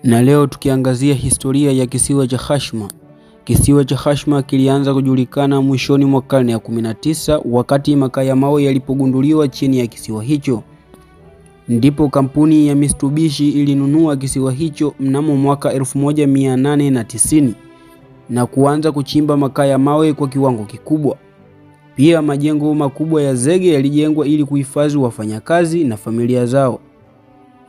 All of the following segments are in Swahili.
Na leo tukiangazia historia ya kisiwa cha Khashma. Kisiwa cha Khashma kilianza kujulikana mwishoni mwa karne ya 19 wakati makaa ya mawe yalipogunduliwa chini ya kisiwa hicho. Ndipo kampuni ya Mitsubishi ilinunua kisiwa hicho mnamo mwaka 1890 na kuanza kuchimba makaa ya mawe kwa kiwango kikubwa. Pia majengo makubwa ya zege yalijengwa ili kuhifadhi wafanyakazi na familia zao.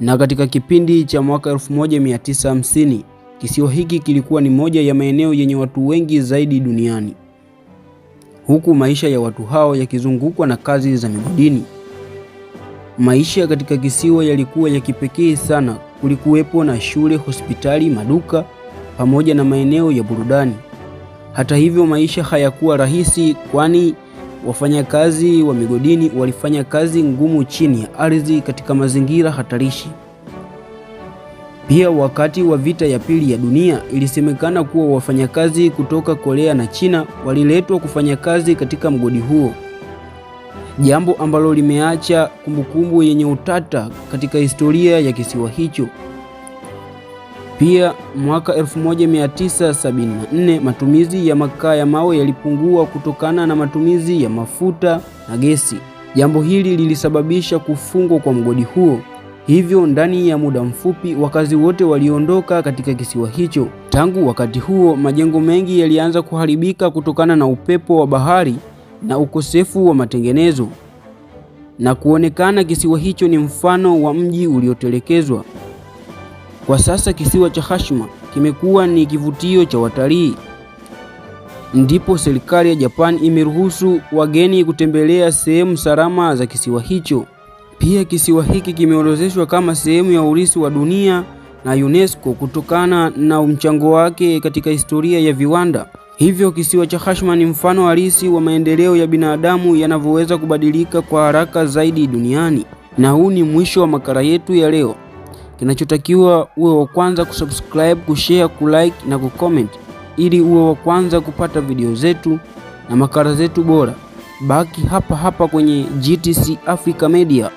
Na katika kipindi cha mwaka 1950, kisiwa hiki kilikuwa ni moja ya maeneo yenye watu wengi zaidi duniani. Huku maisha ya watu hao yakizungukwa na kazi za migodini. Maisha katika kisiwa yalikuwa ya kipekee sana. Kulikuwepo na shule, hospitali, maduka pamoja na maeneo ya burudani. Hata hivyo, maisha hayakuwa rahisi, kwani wafanyakazi wa migodini walifanya kazi ngumu chini ya ardhi katika mazingira hatarishi. Pia wakati wa vita ya pili ya dunia, ilisemekana kuwa wafanyakazi kutoka Korea na China waliletwa kufanya kazi katika mgodi huo, jambo ambalo limeacha kumbukumbu yenye utata katika historia ya kisiwa hicho. Pia mwaka 1974 matumizi ya makaa ya mawe yalipungua kutokana na matumizi ya mafuta na gesi. Jambo hili lilisababisha kufungwa kwa mgodi huo. Hivyo ndani ya muda mfupi wakazi wote waliondoka katika kisiwa hicho. Tangu wakati huo majengo mengi yalianza kuharibika kutokana na upepo wa bahari na ukosefu wa matengenezo, na kuonekana kisiwa hicho ni mfano wa mji uliotelekezwa. Kwa sasa kisiwa cha Khashma kimekuwa ni kivutio cha watalii. Ndipo serikali ya Japan imeruhusu wageni kutembelea sehemu salama za kisiwa hicho. Pia kisiwa hiki kimeorodheshwa kama sehemu ya urithi wa dunia na UNESCO kutokana na mchango wake katika historia ya viwanda. Hivyo kisiwa cha Khashma ni mfano halisi wa maendeleo ya binadamu yanavyoweza kubadilika kwa haraka zaidi duniani. Na huu ni mwisho wa makala yetu ya leo. Kinachotakiwa uwe wa kwanza kusubscribe, kushare, kulike na kucomment ili uwe wa kwanza kupata video zetu na makala zetu bora. Baki hapa hapa kwenye GTC Africa Media.